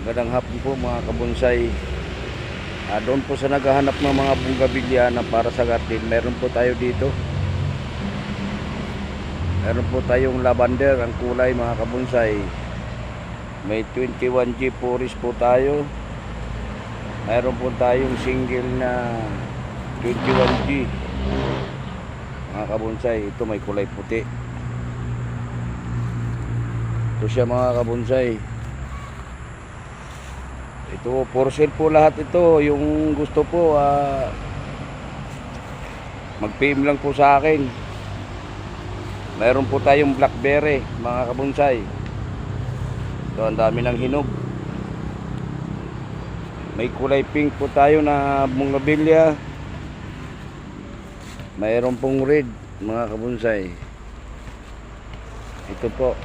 Magandang hapon po mga kabonsay. Doon po sa naghahanap ng mga bunggabilya na para sa garden, meron po tayo dito. Meron po tayong lavender, ang kulay mga kabonsay. May 21G Puris po tayo. Meron po tayong single na 21G mga kabonsay. Ito may kulay puti. Ito siya mga kabonsay. Ito, for sale po lahat ito. Yung gusto po, mag-PM lang po sa akin. Mayroon po tayong blackberry, mga kabonsay. Ito, ang dami ng hinog. May kulay pink po tayo na bougainvillea. Mayroon pong red, mga kabonsay. Ito po.